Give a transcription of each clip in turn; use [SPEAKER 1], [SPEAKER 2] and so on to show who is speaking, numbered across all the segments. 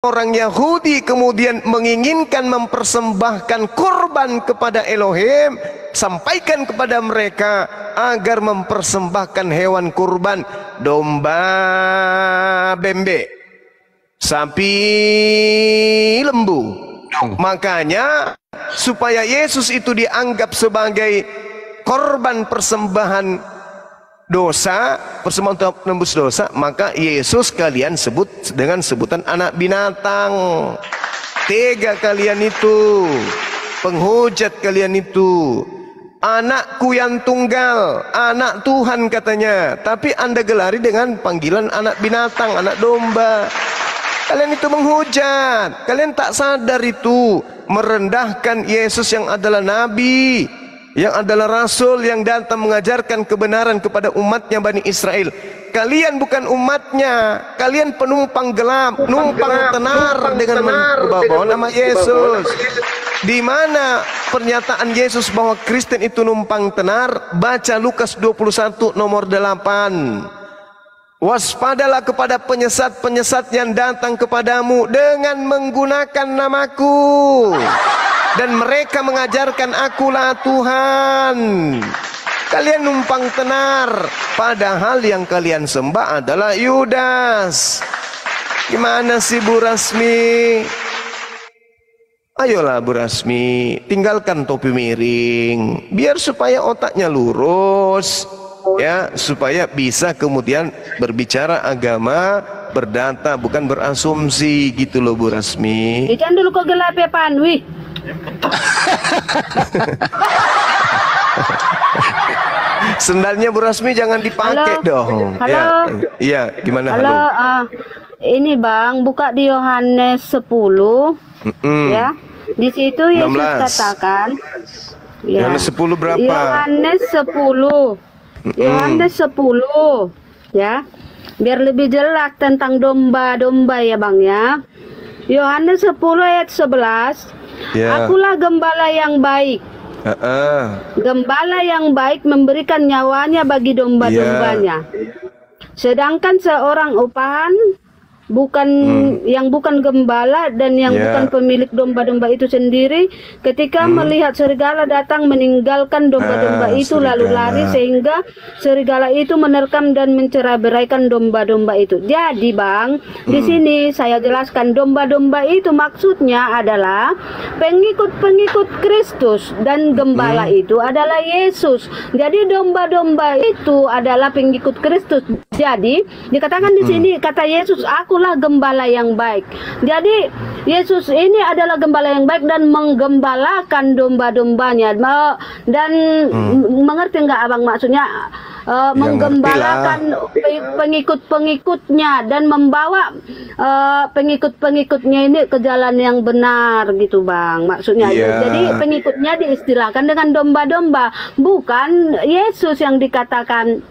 [SPEAKER 1] orang Yahudi kemudian menginginkan mempersembahkan kurban kepada Elohim, sampaikan kepada mereka agar mempersembahkan hewan kurban, domba bembe, sapi lembu. Makanya supaya Yesus itu dianggap sebagai korban persembahan dosa, persembahan untuk menembus dosa, maka Yesus kalian sebut dengan sebutan anak binatang. Tega kalian itu, penghujat kalian itu. Anakku yang tunggal, anak Tuhan katanya, tapi Anda gelari dengan panggilan anak binatang, anak domba. Kalian itu menghujat, kalian tak sadar itu, merendahkan Yesus yang adalah nabi, yang adalah rasul yang datang mengajarkan kebenaran kepada umatnya Bani Israel. Kalian bukan umatnya, kalian penumpang gelap, numpang tenar dengan membawa nama Yesus. Di mana pernyataan Yesus bahwa Kristen itu numpang tenar? Baca Lukas 21 nomor 8. Waspadalah kepada penyesat-penyesat yang datang kepadamu dengan menggunakan namaku, dan mereka mengajarkan akulah Tuhan. Kalian numpang tenar, padahal yang kalian sembah adalah Yudas. Gimana sih Bu Rasmi? Ayolah Bu Rasmi, tinggalkan topi miring, biar supaya otaknya lurus, ya, supaya bisa kemudian berbicara agama, berdata, bukan berasumsi gitu loh Bu Rasmi.
[SPEAKER 2] Ikan dulu kok gelap ya Panwi.
[SPEAKER 1] Sendalnya Bu Rasmi jangan dipakai dong.
[SPEAKER 2] Halo.
[SPEAKER 1] Ya, gimana?
[SPEAKER 2] Halo. Ini Bang, buka di Yohanes 10. Ya. Di situ Yesus
[SPEAKER 1] 16.
[SPEAKER 2] katakan. Ya.
[SPEAKER 1] Yohanes 10 berapa?
[SPEAKER 2] Yohanes 10. Yohanes 10. Ya. Biar lebih jelas tentang domba-domba ya Bang ya. Yohanes 10 ayat 11.
[SPEAKER 1] Ya.
[SPEAKER 2] Akulah gembala yang baik. Gembala yang baik memberikan nyawanya bagi domba-dombanya. Sedangkan seorang upahan yang bukan gembala dan yang bukan pemilik domba-domba itu sendiri, ketika melihat serigala datang meninggalkan domba-domba itu lalu lari, sehingga serigala itu menerkam dan mencerai-beraikan domba-domba itu. Jadi Bang, di sini saya jelaskan domba-domba itu maksudnya adalah pengikut-pengikut Kristus, dan gembala itu adalah Yesus. Jadi domba-domba itu adalah pengikut Kristus. Jadi dikatakan di sini kata Yesus, akulah gembala yang baik. Jadi Yesus ini adalah gembala yang baik dan menggembalakan domba-dombanya. Dan mengerti nggak Abang maksudnya? Menggembalakan pengikut-pengikutnya dan membawa pengikut-pengikutnya ini ke jalan yang benar gitu Bang maksudnya. Jadi pengikutnya diistilahkan dengan domba-domba, bukan Yesus yang dikatakan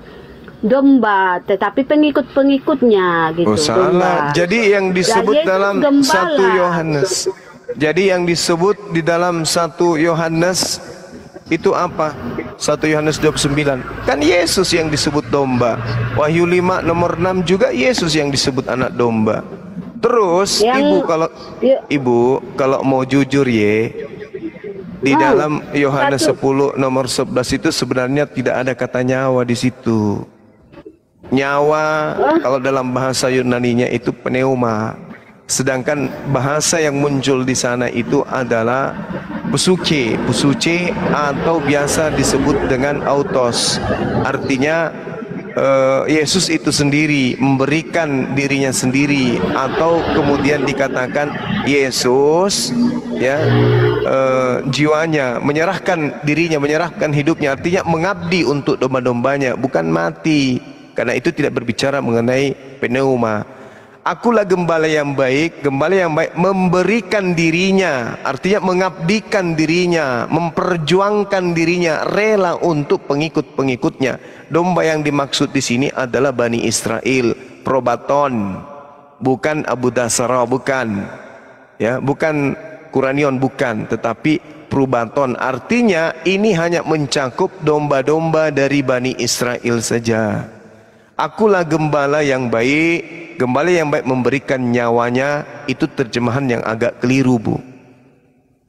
[SPEAKER 2] domba, tetapi pengikut-pengikutnya gitu.
[SPEAKER 1] Oh salah.
[SPEAKER 2] Domba.
[SPEAKER 1] Jadi yang disebut dalam
[SPEAKER 2] gembala.
[SPEAKER 1] 1 Yohanes. Jadi yang disebut di dalam 1 Yohanes itu apa? 1 Yohanes 29. Kan Yesus yang disebut domba. Wahyu 5 nomor 6 juga Yesus yang disebut anak domba. Terus Ibu kalau mau jujur di dalam Yohanes 10 nomor 11 itu sebenarnya tidak ada kata nyawa di situ. Nyawa kalau dalam bahasa Yunaninya itu pneuma. Sedangkan bahasa yang muncul di sana itu adalah psuche atau biasa disebut dengan autos. Artinya Yesus itu sendiri memberikan dirinya sendiri, atau kemudian dikatakan Yesus jiwanya, menyerahkan dirinya, menyerahkan hidupnya, artinya mengabdi untuk domba-dombanya, bukan mati. Karena itu tidak berbicara mengenai pneuma. Akulah gembala yang baik memberikan dirinya, artinya mengabdikan dirinya, memperjuangkan dirinya, rela untuk pengikut-pengikutnya. Domba yang dimaksud di sini adalah Bani Israel, probaton, bukan Abu Dasara, bukan. Ya, bukan Quranion, bukan, tetapi probaton. Artinya ini hanya mencakup domba-domba dari Bani Israel saja. Akulah gembala yang baik. Gembala yang baik memberikan nyawanya, itu terjemahan yang agak keliru, Bu.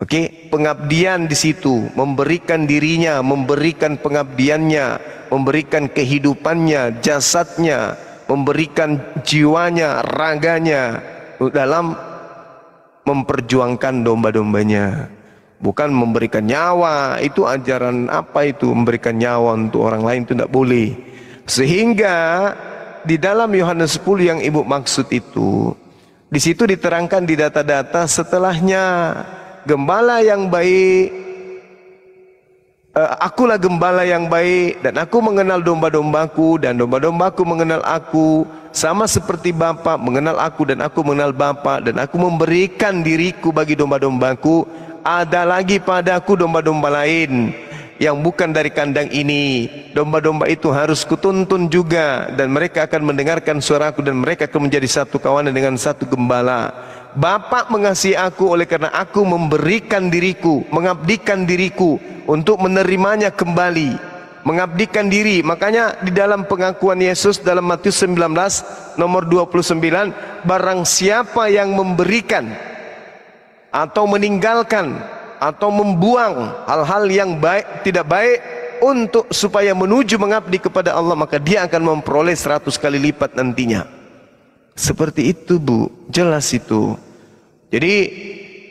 [SPEAKER 1] Oke, pengabdian di situ, memberikan dirinya, memberikan pengabdiannya, memberikan kehidupannya, jasadnya, memberikan jiwanya, raganya dalam memperjuangkan domba-dombanya. Bukan memberikan nyawa. Itu ajaran apa itu? Memberikan nyawa untuk orang lain itu tidak boleh. Sehingga di dalam Yohanes 10 yang Ibu maksud itu, di situ diterangkan di data-data setelahnya, gembala yang baik, akulah gembala yang baik, dan aku mengenal domba-dombaku, dan domba-dombaku mengenal aku, sama seperti Bapa mengenal aku dan aku mengenal Bapa, dan aku memberikan diriku bagi domba-dombaku. Ada lagi padaku domba-domba lain yang bukan dari kandang ini. Domba-domba itu harus kutuntun juga, dan mereka akan mendengarkan suaraku, dan mereka akan menjadi satu kawanan dengan satu gembala. Bapa mengasihi aku oleh karena aku memberikan diriku, mengabdikan diriku untuk menerimanya kembali. Mengabdikan diri. Makanya di dalam pengakuan Yesus dalam Matius 19 nomor 29, barang siapa yang memberikan atau meninggalkan atau membuang hal-hal yang baik, tidak baik untuk supaya menuju mengabdi kepada Allah, maka dia akan memperoleh 100 kali lipat nantinya. Seperti itu, Bu, jelas itu. Jadi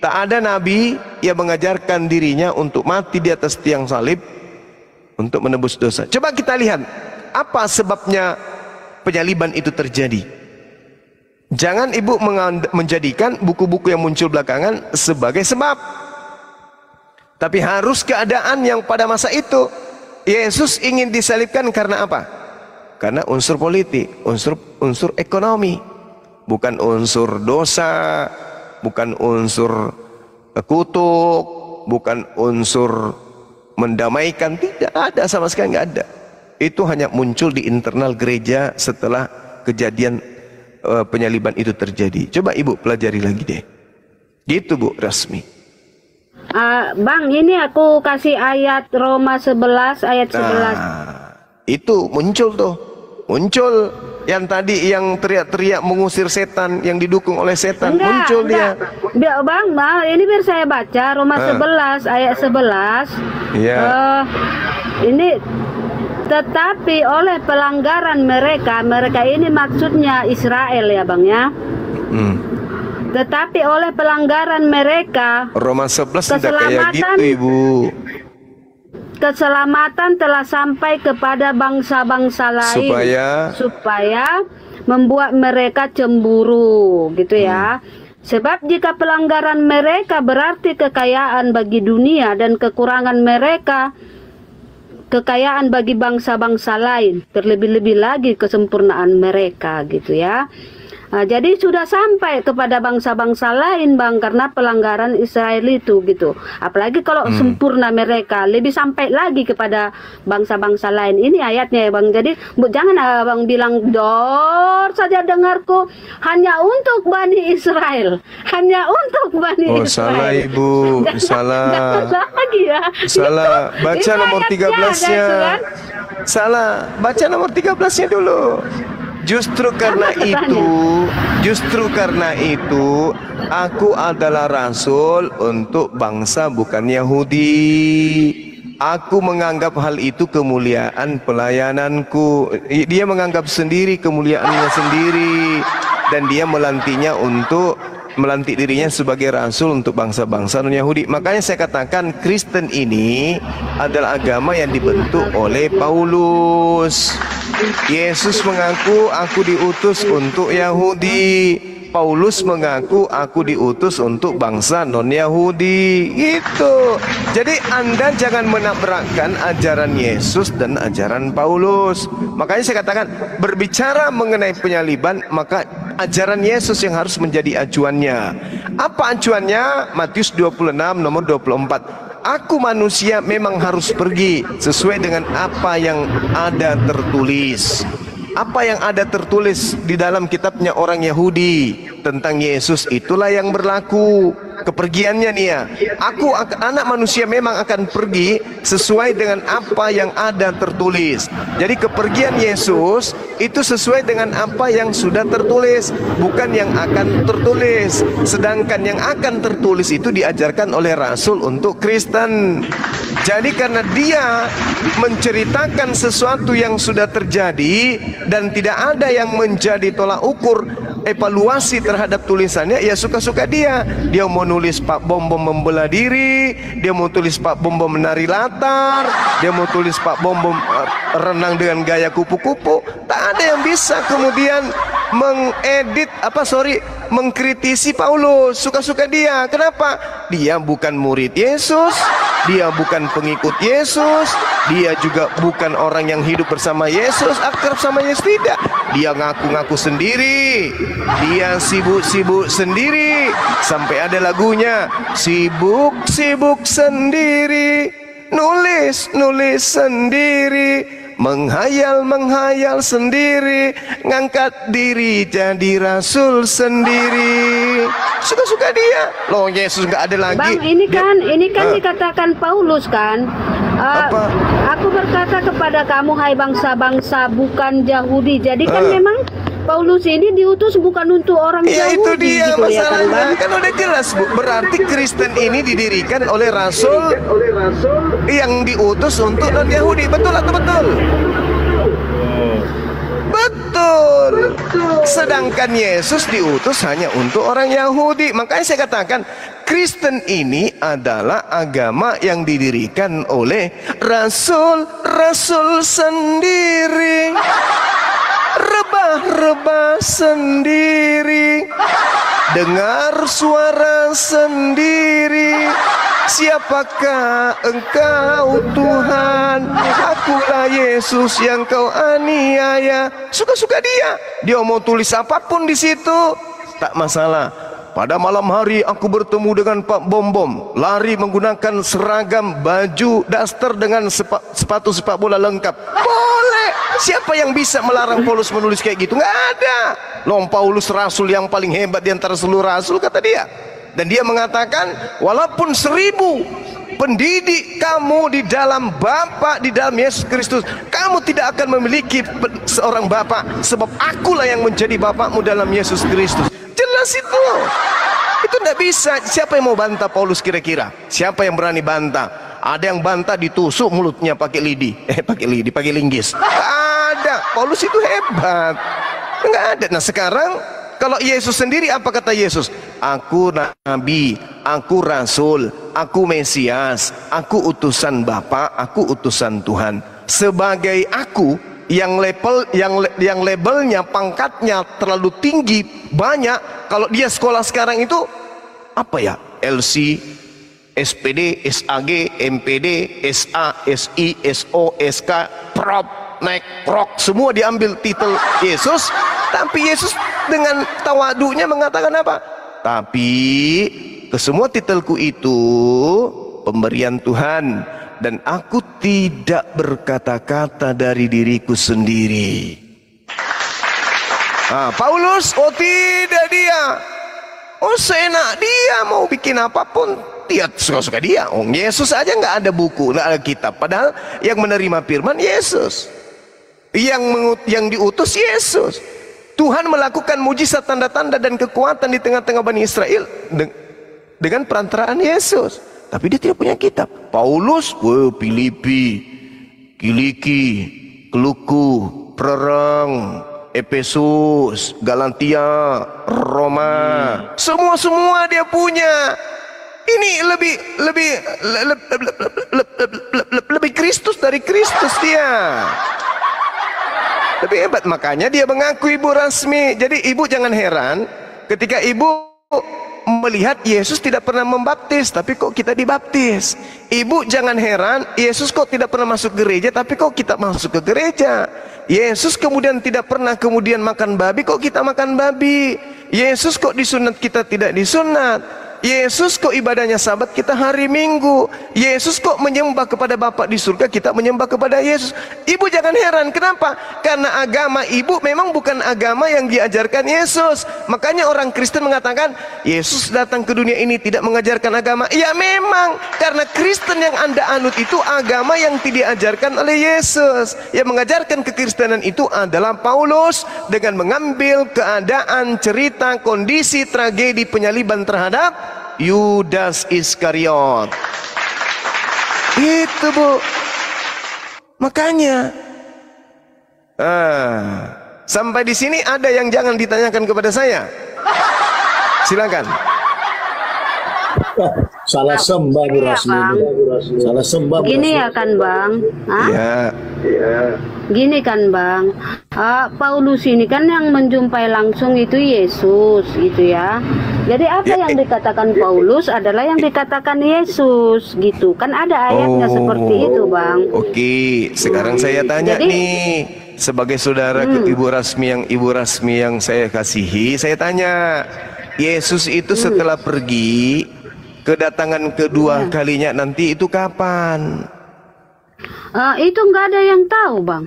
[SPEAKER 1] tak ada nabi yang mengajarkan dirinya untuk mati di atas tiang salib untuk menebus dosa. Coba kita lihat apa sebabnya penyaliban itu terjadi. Jangan Ibu menjadikan buku-buku yang muncul belakangan sebagai sebab. Tapi harus keadaan yang pada masa itu. Yesus ingin disalibkan karena apa? Karena unsur politik, unsur ekonomi. Bukan unsur dosa, bukan unsur kutuk, bukan unsur mendamaikan. Tidak ada, sama sekali nggak ada. Itu hanya muncul di internal gereja setelah kejadian penyaliban itu terjadi. Coba Ibu pelajari lagi deh. Gitu, Bu, resmi.
[SPEAKER 2] Bang, ini aku kasih ayat Roma 11 ayat 11.
[SPEAKER 1] Itu muncul tuh. Muncul yang tadi yang teriak-teriak mengusir setan, yang didukung oleh setan. Muncul dia.
[SPEAKER 2] Bang, ini biar saya baca Roma 11 ayat 11.
[SPEAKER 1] Iya.
[SPEAKER 2] Ini tetapi oleh pelanggaran mereka ini maksudnya Israel ya, Bang ya. Tetapi oleh pelanggaran mereka,
[SPEAKER 1] Roma 11 tidak kayak gitu, Ibu.
[SPEAKER 2] Keselamatan telah sampai kepada bangsa-bangsa lain supaya membuat mereka cemburu, gitu ya. Sebab jika pelanggaran mereka berarti kekayaan bagi dunia, dan kekurangan mereka kekayaan bagi bangsa-bangsa lain, terlebih-lebih lagi kesempurnaan mereka, gitu ya. Jadi sudah sampai kepada bangsa-bangsa lain, Bang, karena pelanggaran Israel itu, gitu. Apalagi kalau sempurna mereka, lebih sampai lagi kepada bangsa-bangsa lain. Ini ayatnya ya, Bang. Jadi jangan Abang bilang dor saja dengarku, hanya untuk Bani Israel, hanya untuk Bani Israel.
[SPEAKER 1] Salah, Ibu. Salah.
[SPEAKER 2] Jangan lagi ya.
[SPEAKER 1] Salah. Baca
[SPEAKER 2] itu
[SPEAKER 1] nomor 13-nya.
[SPEAKER 2] kan?
[SPEAKER 1] Salah. Baca nomor 13-nya dulu. Justru karena itu aku adalah rasul untuk bangsa bukan Yahudi. Aku menganggap hal itu kemuliaan pelayananku. Dia menganggap sendiri kemuliaannya sendiri, dan dia melantik dirinya sebagai rasul untuk bangsa-bangsa non-Yahudi. Makanya saya katakan Kristen ini adalah agama yang dibentuk oleh Paulus. Yesus mengaku aku diutus untuk Yahudi. Paulus mengaku aku diutus untuk bangsa non-Yahudi. Gitu. Jadi Anda jangan menabrakkan ajaran Yesus dan ajaran Paulus. Makanya saya katakan, berbicara mengenai penyaliban, maka ajaran Yesus yang harus menjadi acuannya. Apa acuannya? Matius 26 nomor 24. Aku manusia memang harus pergi sesuai dengan apa yang ada tertulis. Apa yang ada tertulis di dalam kitabnya orang Yahudi tentang Yesus, itulah yang berlaku. kepergiannya nih ya. Anak manusia memang akan pergi sesuai dengan apa yang ada tertulis. Jadi kepergian Yesus itu sesuai dengan apa yang sudah tertulis, bukan yang akan tertulis. Sedangkan yang akan tertulis itu diajarkan oleh Rasul untuk Kristen. Jadi karena dia menceritakan sesuatu yang sudah terjadi dan tidak ada yang menjadi tolak ukur evaluasi terhadap tulisannya, ya suka-suka dia. Dia mau nulis Pak Bom Bom membela diri, dia mau tulis Pak Bom Bom menari latar, dia mau tulis Pak Bom Bom renang dengan gaya kupu-kupu. Tak ada yang bisa kemudian mengkritisi Paulus. Suka-suka dia. Kenapa? Dia bukan murid Yesus, dia bukan pengikut Yesus, dia juga bukan orang yang hidup bersama Yesus, akrab sama Yesus. Tidak. Dia ngaku-ngaku sendiri, dia sibuk-sibuk sendiri, sampai ada lagunya, sibuk-sibuk sendiri, nulis-nulis sendiri, menghayal-menghayal sendiri, ngangkat diri jadi rasul sendiri. Suka-suka dia. Loh, Yesus nggak ada lagi.
[SPEAKER 2] Bang, ini kan dikatakan Paulus kan.
[SPEAKER 1] Apa?
[SPEAKER 2] Aku berkata kepada kamu, hai bangsa-bangsa bukan Yahudi. Jadi kan memang Paulus ini diutus bukan untuk orang
[SPEAKER 1] ya,
[SPEAKER 2] Yahudi.
[SPEAKER 1] Itu dia
[SPEAKER 2] gitu
[SPEAKER 1] masalahnya.
[SPEAKER 2] ya,
[SPEAKER 1] kan udah jelas, Bu. Berarti Kristen ini didirikan oleh Rasul yang diutus untuk non-Yahudi. Betul atau betul? Betul. Sedangkan Yesus diutus hanya untuk orang Yahudi. Makanya saya katakan Kristen ini adalah agama yang didirikan oleh Rasul sendiri, rebah sendiri, dengar suara sendiri. Siapakah engkau Tuhan? Akulah Yesus yang kau aniaya. Suka-suka dia. Dia mau tulis apapun di situ, tak masalah. Pada malam hari aku bertemu dengan Pak Bom Bom, lari menggunakan seragam baju daster dengan sepatu sepak bola lengkap. Boleh. Siapa yang bisa melarang Paulus menulis kayak gitu? Nggak ada. Loh, Paulus rasul yang paling hebat di antara seluruh rasul, kata dia. Dan dia mengatakan, walaupun 1000 pendidik kamu di dalam Bapa, di dalam Yesus Kristus, kamu tidak akan memiliki seorang Bapa, sebab akulah yang menjadi Bapakmu dalam Yesus Kristus. Jelas itu. Itu tidak bisa. Siapa yang mau bantah Paulus kira-kira? Siapa yang berani bantah? Ada yang bantah ditusuk mulutnya pakai lidi. Pakai linggis. Nggak ada. Paulus itu hebat. Nggak ada. Nah sekarang kalau Yesus sendiri, apa kata Yesus? Aku nabi, aku rasul, aku Mesias, aku utusan Bapa, aku utusan Tuhan. Sebagai aku yang labelnya, pangkatnya terlalu tinggi, banyak. Kalau dia sekolah sekarang itu apa ya? LC, SPD, SAG, MPD, SA, SI, SO, SK, Prop, naik Prok, semua diambil titel Yesus. Tapi Yesus dengan tawadunya mengatakan apa? Tapi kesemua titelku itu pemberian Tuhan, dan aku tidak berkata-kata dari diriku sendiri. Paulus, oh tidak dia. Oh seenak dia mau bikin apapun, dia suka-suka dia. Oh Yesus aja nggak ada buku, nggak ada kitab. Padahal yang menerima firman Yesus, yang diutus Yesus. Tuhan melakukan mujizat, tanda-tanda dan kekuatan di tengah-tengah Bani Israel dengan perantaraan Yesus. Tapi dia tidak punya kitab. Paulus, Filipi, Kiliki, Keluku, Perang, Efesus, Galatia, Roma, semua dia punya. Ini lebih Kristus dari Kristus dia. Lebih hebat, makanya dia mengaku ibu rasmi. Jadi ibu jangan heran ketika ibu melihat Yesus tidak pernah membaptis, tapi kok kita dibaptis. Ibu jangan heran Yesus kok tidak pernah masuk gereja, tapi kok kita masuk ke gereja. Yesus kemudian tidak pernah kemudian makan babi, kok kita makan babi. Yesus kok disunat, kita tidak disunat. Yesus kok ibadahnya Sabat, kita hari Minggu. Yesus kok menyembah kepada Bapa di surga, kita menyembah kepada Yesus. Ibu jangan heran, kenapa? Karena agama ibu memang bukan agama yang diajarkan Yesus. Makanya orang Kristen mengatakan Yesus datang ke dunia ini tidak mengajarkan agama. Ya memang, karena Kristen yang Anda anut itu agama yang tidak diajarkan oleh Yesus. Yang mengajarkan kekristenan itu adalah Paulus dengan mengambil keadaan, cerita, kondisi, tragedi penyaliban terhadap Yudas Iskariot. Itu Bu. Makanya sampai di sini ada yang jangan ditanyakan kepada saya. Silakan.
[SPEAKER 3] Salah sembah Bu Rasmi. Salah sembah.
[SPEAKER 2] Gini ya kan Bang.
[SPEAKER 1] Ya.
[SPEAKER 2] Gini kan Bang, Paulus ini kan yang menjumpai langsung itu Yesus gitu ya. Jadi apa yang dikatakan Paulus adalah yang dikatakan Yesus gitu. Kan ada ayatnya seperti itu Bang.
[SPEAKER 1] Oke, sekarang saya tanya nih sebagai saudara ke Ibu Rasmi yang saya kasihi, saya tanya, Yesus itu setelah pergi, kedatangan kedua kalinya nanti itu kapan?
[SPEAKER 2] Itu nggak ada yang tahu Bang.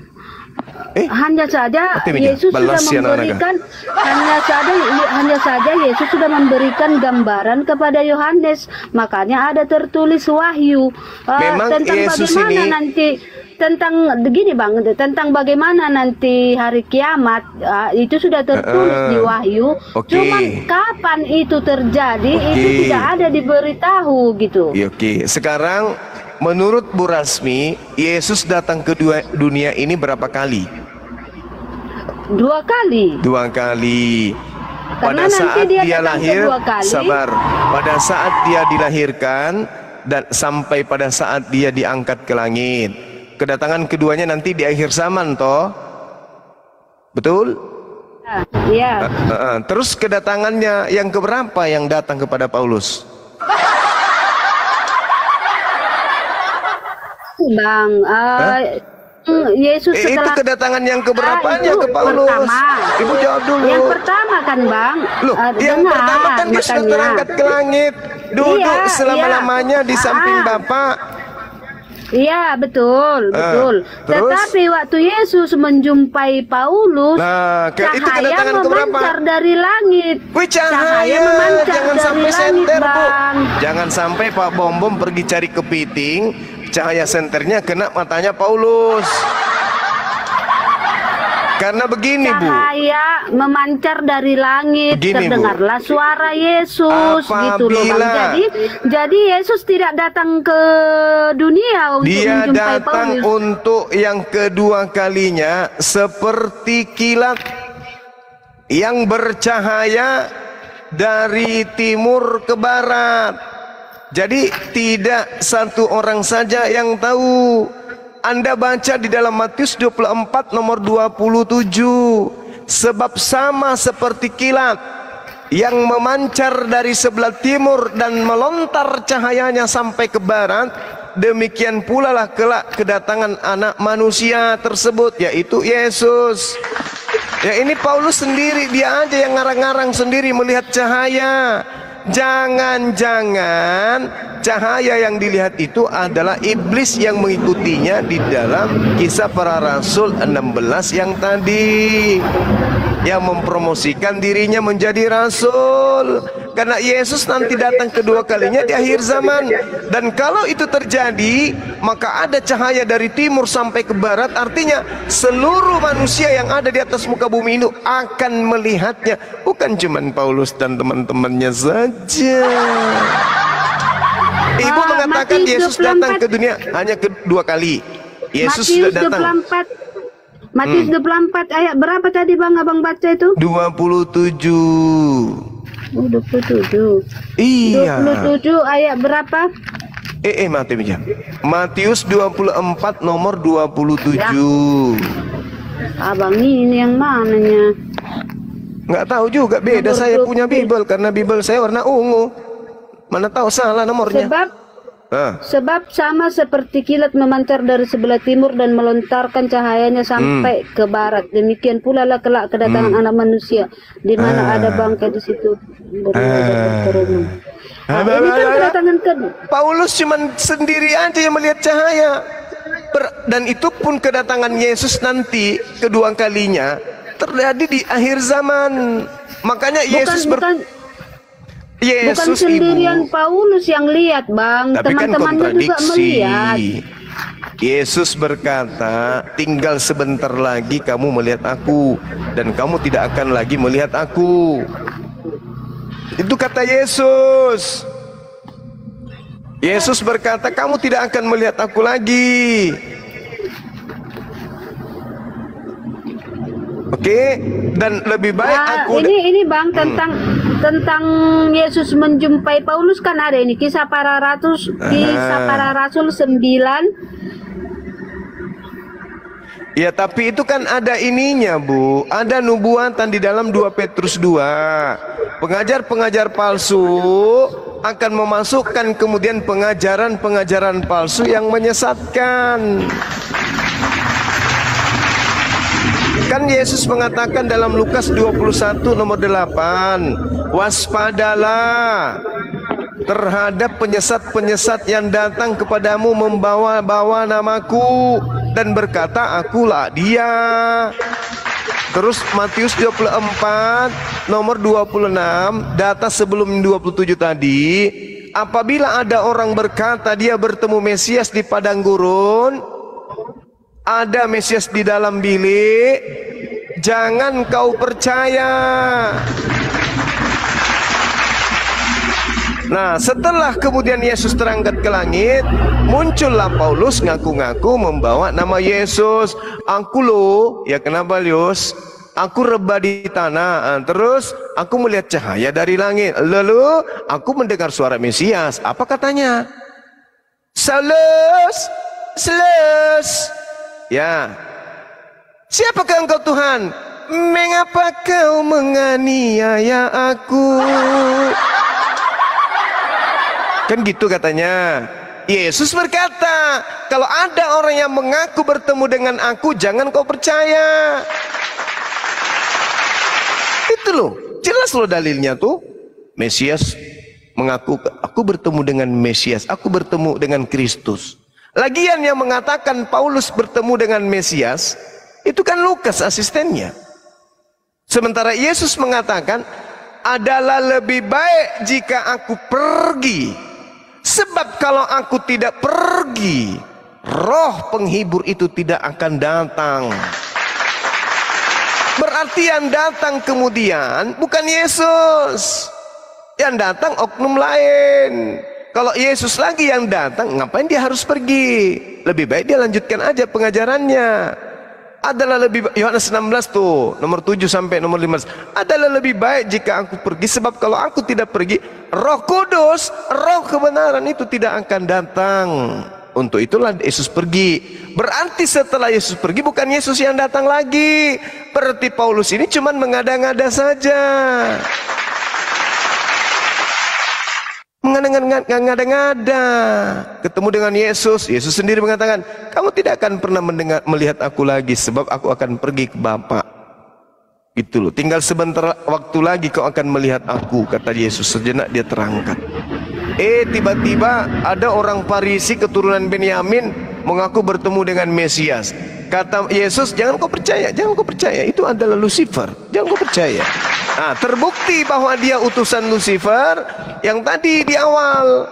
[SPEAKER 2] Hanya saja Yesus sudah memberikan hanya saja Yesus sudah memberikan gambaran kepada Yohanes, makanya ada tertulis wahyu tentang Yesus bagaimana ini nanti tentang begini Bang, tentang bagaimana nanti hari kiamat itu sudah tertulis di wahyu. Cuman kapan itu terjadi itu tidak ada diberitahu gitu.
[SPEAKER 1] Oke, sekarang menurut Bu Rasmi, Yesus datang ke dunia ini berapa kali?
[SPEAKER 2] 2 kali.
[SPEAKER 1] 2 kali. Pada saat dia lahir, sabar. Pada saat dia dilahirkan dan sampai pada saat dia diangkat ke langit. Kedatangan keduanya nanti di akhir zaman toh. Betul?
[SPEAKER 2] Iya.
[SPEAKER 1] Terus kedatangannya yang keberapa yang datang kepada Paulus?
[SPEAKER 2] Bang, Yesus setelah
[SPEAKER 1] itu kedatangan yang keberapanya ke Paulus?
[SPEAKER 2] Pertama.
[SPEAKER 1] Ibu jawab dulu.
[SPEAKER 2] Yang pertama kan Bang.
[SPEAKER 1] Loh, yang pertama kan dia sudah terangkat ke langit, duduk selama-lamanya di samping Bapa.
[SPEAKER 2] Iya betul. Tetapi waktu Yesus menjumpai Paulus, cahaya memancar dari langit.
[SPEAKER 1] Cahaya memancar
[SPEAKER 2] jangan
[SPEAKER 1] dari
[SPEAKER 2] sampai
[SPEAKER 1] langit,
[SPEAKER 2] senter,
[SPEAKER 1] Bang. Jangan sampai Pak Bom pergi cari kepiting, cahaya senternya kena matanya Paulus. Karena begini Bu, cahaya
[SPEAKER 2] memancar dari langit, terdengarlah suara Yesus gitu loh Bang. Jadi Yesus tidak datang ke dunia untuk
[SPEAKER 1] dia
[SPEAKER 2] menjumpai
[SPEAKER 1] datang
[SPEAKER 2] Paulus.
[SPEAKER 1] untuk yang kedua kalinya seperti kilat yang bercahaya dari timur ke barat. Jadi tidak satu orang saja yang tahu. Anda baca di dalam Matius 24 nomor 27. Sebab sama seperti kilat yang memancar dari sebelah timur dan melontar cahayanya sampai ke barat, demikian pula lah kelak kedatangan anak manusia tersebut, yaitu Yesus. Ya ini Paulus sendiri, dia aja yang ngarang-ngarang sendiri melihat cahaya. Jangan-jangan cahaya yang dilihat itu adalah iblis yang mengikutinya di dalam Kisah Para Rasul 16 yang tadi, yang mempromosikan dirinya menjadi rasul. Karena Yesus nanti datang kedua kalinya di akhir zaman. Dan kalau itu terjadi, maka ada cahaya dari timur sampai ke barat. Artinya seluruh manusia yang ada di atas muka bumi ini akan melihatnya. Bukan cuma Paulus dan teman-temannya saja. Ibu mengatakan Yesus datang ke dunia hanya kedua kali. Yesus sudah datang.
[SPEAKER 2] Matius 24 ayat berapa tadi Bang Abang baca itu?
[SPEAKER 1] 27.
[SPEAKER 2] 27.
[SPEAKER 1] Iya.
[SPEAKER 2] 27 ayat berapa?
[SPEAKER 1] Matius 24 nomor 27. Ya.
[SPEAKER 2] Abang ini yang mananya?
[SPEAKER 1] Nggak tahu juga, beda nomor saya 20. Punya Bible karena Bible saya warna ungu. Mana tahu salah nomornya.
[SPEAKER 2] Sebab sama seperti kilat memancar dari sebelah timur dan melontarkan cahayanya sampai ke barat. Demikian pula lah kelak kedatangan anak manusia, di mana ada bangkai di situ berkerumun. Ini kan kedatangan kedua.
[SPEAKER 1] Paulus cuman sendiri aja yang melihat cahaya. Dan itu pun kedatangan Yesus nanti kedua kalinya terjadi di akhir zaman. Makanya Yesus
[SPEAKER 2] bukan
[SPEAKER 1] Yesus
[SPEAKER 2] sendirian
[SPEAKER 1] Ibu.
[SPEAKER 2] Paulus yang lihat, Bang.
[SPEAKER 1] Tapi kan
[SPEAKER 2] Teman-temannya juga melihat.
[SPEAKER 1] Yesus berkata, tinggal sebentar lagi kamu melihat aku, dan kamu tidak akan lagi melihat aku. Itu kata Yesus. Yesus berkata, kamu tidak akan melihat aku lagi. Oke, dan lebih baik aku.
[SPEAKER 2] Ini Bang tentang Yesus menjumpai Paulus kan ada ini kisah para rasul 9.
[SPEAKER 1] Ya, tapi itu kan ada ininya, Bu. Ada nubuatan di dalam 2 Petrus 2. Pengajar-pengajar palsu akan memasukkan kemudian pengajaran-pengajaran palsu yang menyesatkan. Kan Yesus mengatakan dalam Lukas 21 nomor 8, waspadalah terhadap penyesat-penyesat yang datang kepadamu membawa-bawa namaku dan berkata akulah dia. Terus Matius 24 nomor 26, data sebelum 27 tadi, apabila ada orang berkata dia bertemu Mesias di padang gurun, ada Mesias di dalam bilik, jangan kau percaya. Nah, setelah kemudian Yesus terangkat ke langit, muncullah Paulus ngaku-ngaku membawa nama Yesus. Aku loh, ya kenapa Lius? Aku rebah di tanah, terus aku melihat cahaya dari langit. Lalu aku mendengar suara Mesias. Apa katanya? Saulus, Saulus. Ya, siapakah engkau Tuhan? Mengapa kau menganiaya aku? Kan gitu katanya. Yesus berkata, kalau ada orang yang mengaku bertemu dengan aku, jangan kau percaya. Itu loh, jelas loh dalilnya tuh. Mesias mengaku, aku bertemu dengan Mesias, aku bertemu dengan Kristus. Lagian yang mengatakan Paulus bertemu dengan Mesias, itu kan Lukas asistennya. Sementara Yesus mengatakan, adalah lebih baik jika aku pergi. Sebab kalau aku tidak pergi, roh penghibur itu tidak akan datang. Berarti yang datang kemudian bukan Yesus. Yang datang oknum lain. Kalau Yesus lagi yang datang, ngapain dia harus pergi? Lebih baik dia lanjutkan aja pengajarannya. Adalah lebih, Yohanes 16 tuh nomor 7 sampai nomor 15, adalah lebih baik jika aku pergi, sebab kalau aku tidak pergi, Roh Kudus, roh kebenaran itu tidak akan datang. Untuk itulah Yesus pergi. Berarti setelah Yesus pergi bukan Yesus yang datang lagi. Berarti Paulus ini cuman mengada-ngada saja, mengada-ngada. Ketemu dengan Yesus, Yesus sendiri mengatakan, kamu tidak akan pernah melihat aku lagi, sebab aku akan pergi ke Bapa. Gitu loh, tinggal sebentar waktu lagi kau akan melihat aku, kata Yesus. Sejenak dia terangkat. Tiba-tiba ada orang Farisi keturunan Benyamin mengaku bertemu dengan Mesias. Kata Yesus, jangan kau percaya, jangan kau percaya, itu adalah Lucifer, jangan kau percaya. Nah, terbukti bahwa dia utusan Lucifer yang tadi di awal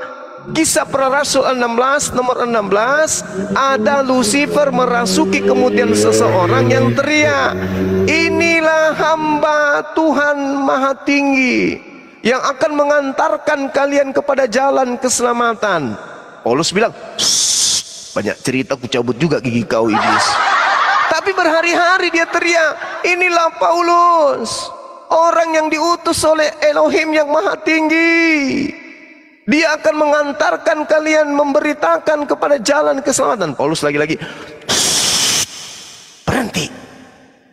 [SPEAKER 1] kisah para rasul 16 nomor 16, ada Lucifer merasuki kemudian seseorang yang teriak, inilah hamba Tuhan Maha Tinggi yang akan mengantarkan kalian kepada jalan keselamatan. Paulus bilang, banyak cerita, ku cabut juga gigi kau iblis. Tapi berhari-hari dia teriak, inilah Paulus, orang yang diutus oleh Elohim yang Maha Tinggi. Dia akan mengantarkan kalian, memberitakan kepada jalan keselamatan. Paulus lagi-lagi, berhenti.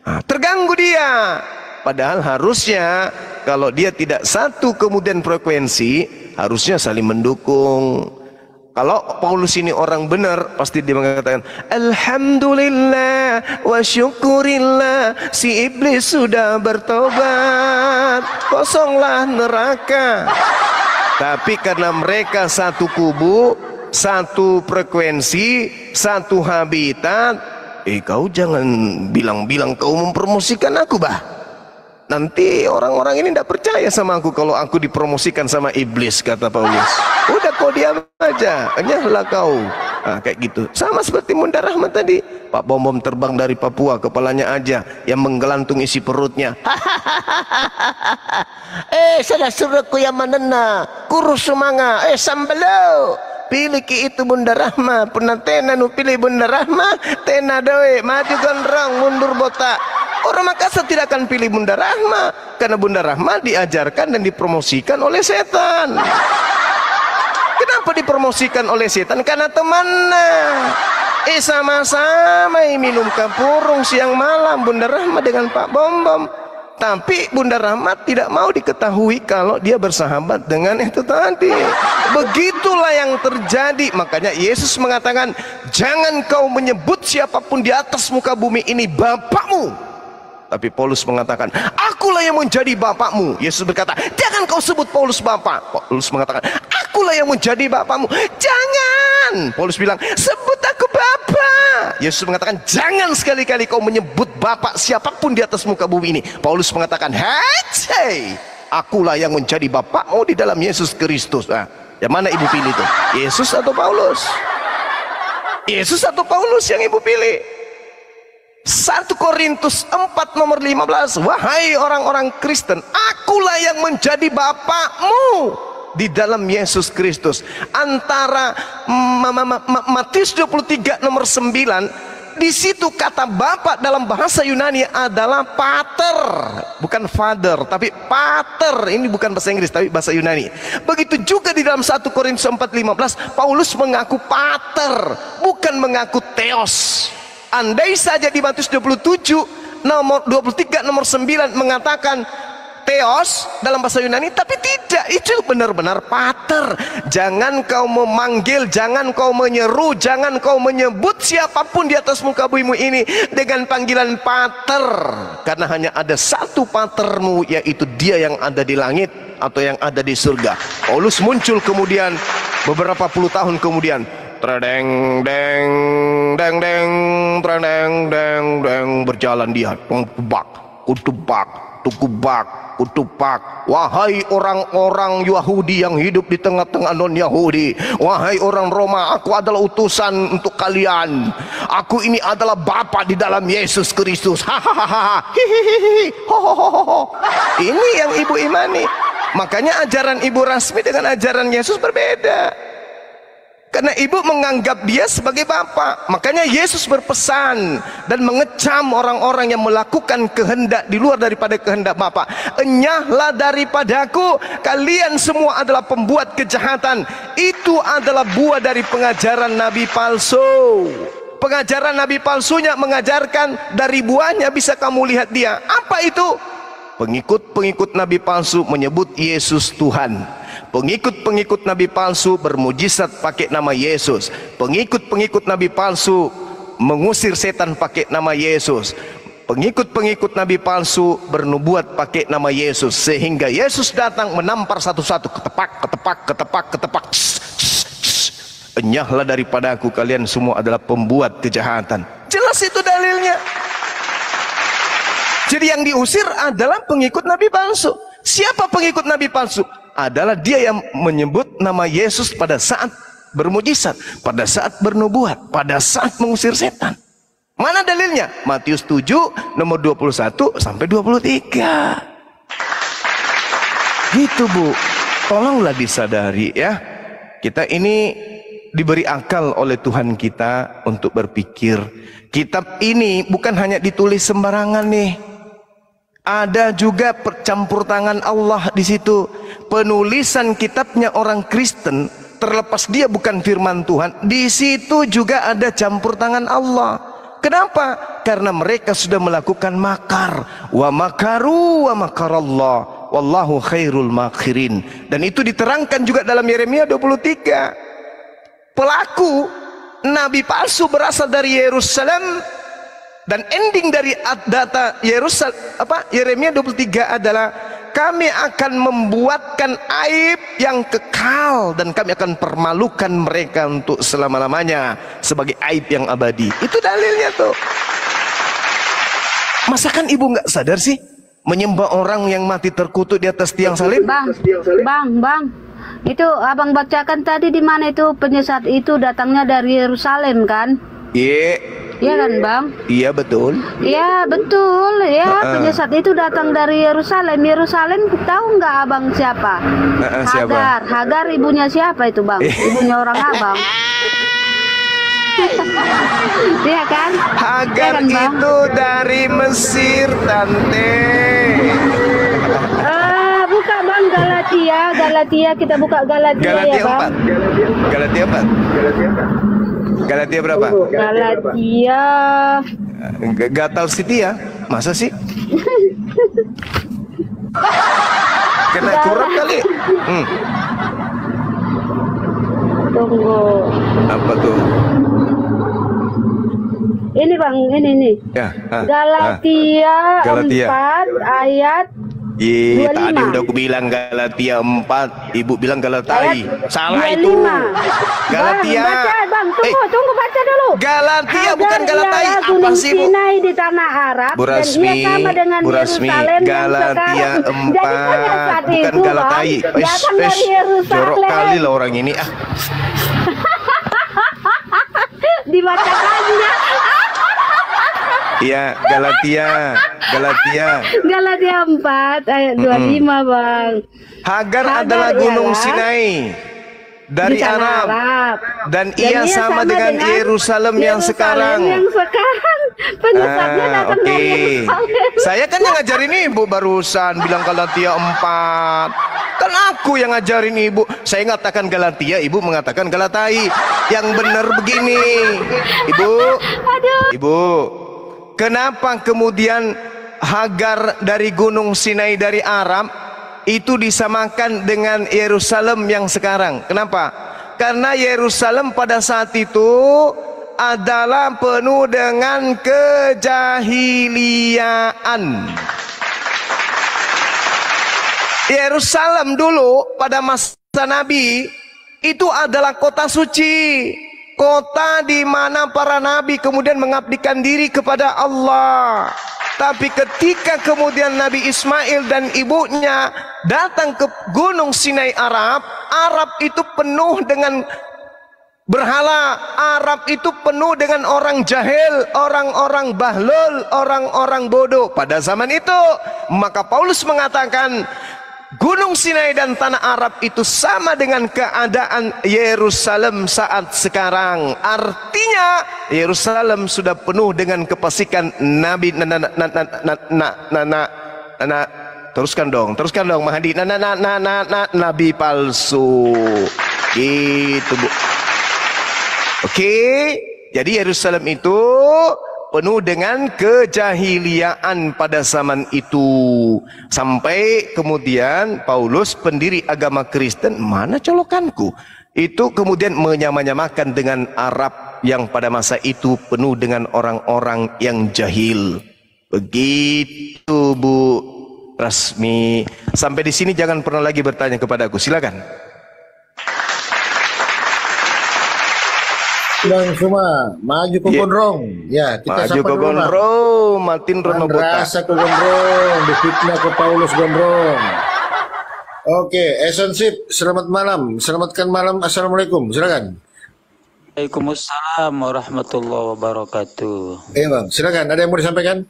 [SPEAKER 1] Nah, terganggu dia. Padahal harusnya kalau dia tidak satu kemudian frekuensi, harusnya saling mendukung. Kalau Paulus ini orang benar, pasti dia mengatakan, alhamdulillah wa syukurillah, si iblis sudah bertobat, kosonglah neraka. Tapi karena mereka satu kubu, satu frekuensi, satu habitat, kau jangan bilang-bilang kau mempromosikan aku, bah. Nanti orang-orang ini tidak percaya sama aku kalau aku dipromosikan sama iblis, kata Paulus. Udah kau diam aja, enyahlah kau. Nah, kayak gitu. Sama seperti Bunda Rahmat tadi. Pak Bom Bom terbang dari Papua, kepalanya aja yang menggelantung isi perutnya. Sada suruhku yang manena, kurus semanga, sambelo. Pilih ki itu Bunda Rahmat, pernah tena nu pilih Bunda Rahmat, tena doe, maju gondrong, mundur botak. Orang Makassar tidak akan pilih Bunda Rahmat, karena Bunda Rahmat diajarkan dan dipromosikan oleh setan. Kenapa dipromosikan oleh setan? Karena temannya sama-sama minum kapurung siang malam Bunda Rahmat dengan Pak Bom Bom. Tapi Bunda Rahmat tidak mau diketahui kalau dia bersahabat dengan itu tadi. Begitulah yang terjadi. Makanya Yesus mengatakan, jangan kau menyebut siapapun di atas muka bumi ini bapakmu. Tapi Paulus mengatakan, akulah yang menjadi bapakmu. Yesus berkata, jangan kau sebut Paulus bapak. Paulus mengatakan, akulah yang menjadi bapakmu. Jangan. Paulus bilang, sebut aku bapak. Yesus mengatakan, jangan sekali-kali kau menyebut bapak siapapun di atas muka bumi ini. Paulus mengatakan, hei, akulah yang menjadi bapakmu di dalam Yesus Kristus. Nah, yang mana ibu pilih tuh? Yesus atau Paulus? Yesus atau Paulus yang ibu pilih? 1 Korintus 4 nomor 15, wahai orang-orang Kristen, akulah yang menjadi bapakmu di dalam Yesus Kristus. Antara Matius 23 nomor 9, di situ kata bapak dalam bahasa Yunani adalah pater, bukan father, tapi pater. Ini bukan bahasa Inggris tapi bahasa Yunani. Begitu juga di dalam 1 Korintus 4:15, Paulus mengaku pater, bukan mengaku theos. Andai saja di Matius 27 nomor 23 nomor 9 mengatakan theos dalam bahasa Yunani, tapi tidak, itu benar-benar pater. Jangan kau memanggil, jangan kau menyeru, jangan kau menyebut siapapun di atas muka bumi ini dengan panggilan pater, karena hanya ada satu patermu, yaitu dia yang ada di langit atau yang ada di surga. Paulus muncul kemudian beberapa puluh tahun kemudian, tredeng deng deng deng tredeng deng deng, berjalan dia, kutubak kutubak tukubak kutupak. Wahai orang-orang Yahudi yang hidup di tengah-tengah non-Yahudi, wahai orang Roma, aku adalah utusan untuk kalian. Aku ini adalah Bapa di dalam Yesus Kristus. Hahaha, hihihi, hohohoho. Ini yang ibu imani. Makanya ajaran ibu Rasmi dengan ajaran Yesus berbeda. Karena ibu menganggap dia sebagai Bapa. Makanya Yesus berpesan dan mengecam orang-orang yang melakukan kehendak di luar daripada kehendak Bapa. Enyahlah daripadaku, kalian semua adalah pembuat kejahatan. Itu adalah buah dari pengajaran nabi palsu. Pengajaran nabi palsunya mengajarkan dari buahnya bisa kamu lihat dia. Apa itu? Pengikut-pengikut nabi palsu menyebut Yesus Tuhan. Pengikut-pengikut nabi palsu bermujizat pakai nama Yesus. Pengikut-pengikut nabi palsu mengusir setan pakai nama Yesus. Pengikut-pengikut nabi palsu bernubuat pakai nama Yesus, sehingga Yesus datang menampar satu-satu, ketepak, ketepak, ketepak, ketepak. Enyahlah daripadaku, kalian semua adalah pembuat kejahatan. Jelas itu dalilnya. Jadi yang diusir adalah pengikut nabi palsu. Siapa pengikut nabi palsu? Adalah dia yang menyebut nama Yesus pada saat bermujizat, pada saat bernubuat, pada saat mengusir setan. Mana dalilnya? Matius 7 nomor 21 sampai 23. Gitu Bu, tolonglah disadari ya. Kita ini diberi akal oleh Tuhan kita untuk berpikir. Kitab ini bukan hanya ditulis sembarangan nih. Ada juga percampur tangan Allah di situ. Penulisan kitabnya orang Kristen, terlepas dia bukan firman Tuhan, di situ juga ada campur tangan Allah. Kenapa? Karena mereka sudah melakukan makar. Wa makaru wa makarallah wallahu khairul makirin. Dan itu diterangkan juga dalam Yeremia 23. Pelaku nabi palsu berasal dari Yerusalem. Dan ending dari data Yeremia 23 adalah kami akan membuatkan aib yang kekal dan kami akan permalukan mereka untuk selama-lamanya sebagai aib yang abadi. Itu dalilnya tuh. Masakan ibu nggak sadar sih menyembah orang yang mati terkutuk di atas tiang salib?
[SPEAKER 2] Bang, itu abang bacakan tadi di mana itu penyesat itu datangnya dari Yerusalem kan? Iya kan bang?
[SPEAKER 1] Iya betul.
[SPEAKER 2] Iya betul ya, penyesat itu datang dari Yerusalem. Yerusalem tahu nggak abang siapa?
[SPEAKER 1] Siapa?
[SPEAKER 2] Hagar ibunya siapa itu bang? Ibunya orang abang. Iya kan?
[SPEAKER 1] Hagar
[SPEAKER 2] ya kan,
[SPEAKER 1] itu dari Mesir, tante.
[SPEAKER 2] Buka bang, Galatia kita buka Galatia ya bang.
[SPEAKER 1] Galatia 4. Galatia berapa?
[SPEAKER 2] Galatia.
[SPEAKER 1] Gatal City ya? Masa sih? Kena curang kali.
[SPEAKER 2] Tunggu.
[SPEAKER 1] Apa tuh?
[SPEAKER 2] Ini bang, ini.
[SPEAKER 1] Ya.
[SPEAKER 2] Galatia 4 ayat 25.
[SPEAKER 1] Tadi udah aku bilang Galatia 4, ibu bilang Galatai. Salah
[SPEAKER 2] 25.
[SPEAKER 1] itu. Galatia.
[SPEAKER 2] Bang, tunggu baca dulu.
[SPEAKER 1] Galatia
[SPEAKER 2] Hagar
[SPEAKER 1] bukan Galatai. Apa sih, Bu?
[SPEAKER 2] Sinai di tanah Arab
[SPEAKER 1] Bu Rasmi,
[SPEAKER 2] dan ia sama dengan Yerusalem
[SPEAKER 1] Galatia 4 bukan Galatai.
[SPEAKER 2] Datang dari Yerusalem.
[SPEAKER 1] Jorok kali lah orang ini.
[SPEAKER 2] Dibacakannya.
[SPEAKER 1] Iya, Galatia
[SPEAKER 2] 4 ayat 25 bang.
[SPEAKER 1] Hagar adalah gunung Sinai dari Arab. Dan ia sama dengan Yerusalem yang sekarang.
[SPEAKER 2] Penyesatnya datang dari Yerusalem.
[SPEAKER 1] Saya kan yang ngajarin ibu barusan bilang Galatia 4. Kan aku yang ngajarin ibu. Saya mengatakan Galatia, ibu mengatakan Galatai. Yang benar begini, ibu. Kenapa kemudian Hagar dari gunung Sinai dari Arab itu disamakan dengan Yerusalem yang sekarang? Kenapa? Karena Yerusalem pada saat itu adalah penuh dengan kejahiliaan. Yerusalem dulu pada masa Nabi itu adalah kota suci, kota di mana para nabi kemudian mengabdikan diri kepada Allah. Tapi ketika kemudian Nabi Ismail dan ibunya datang ke gunung Sinai Arab itu penuh dengan berhala. Arab itu penuh dengan orang jahil, orang-orang bahlul, orang-orang bodoh pada zaman itu. Maka Paulus mengatakan Gunung Sinai dan tanah Arab itu sama dengan keadaan Yerusalem saat sekarang. Artinya Yerusalem sudah penuh dengan kefasikan nabi. Teruskan dong Mahdi. Nabi palsu. Gitu, Bu. Oke, jadi Yerusalem itu penuh dengan kejahiliaan pada zaman itu. Sampai kemudian Paulus, pendiri agama Kristen, mana colokanku? Itu kemudian menyamakan dengan Arab yang pada masa itu penuh dengan orang-orang yang jahil. Begitu, Bu Rasmi. Sampai di sini jangan pernah lagi bertanya kepadaku. Silakan.
[SPEAKER 3] Bang Suma, maju ke Gondrong. Ya, kita
[SPEAKER 1] maju ke Gondrong, matin rono botak.
[SPEAKER 3] Rasa ke Gondrong, difitnah ke Paulus Gondrong. Oke, Esonsip, selamat malam. Selamatkan malam. Assalamualaikum. Silakan.
[SPEAKER 4] Waalaikumsalam warahmatullahi wabarakatuh.
[SPEAKER 3] Bang, silakan. Ada yang mau disampaikan?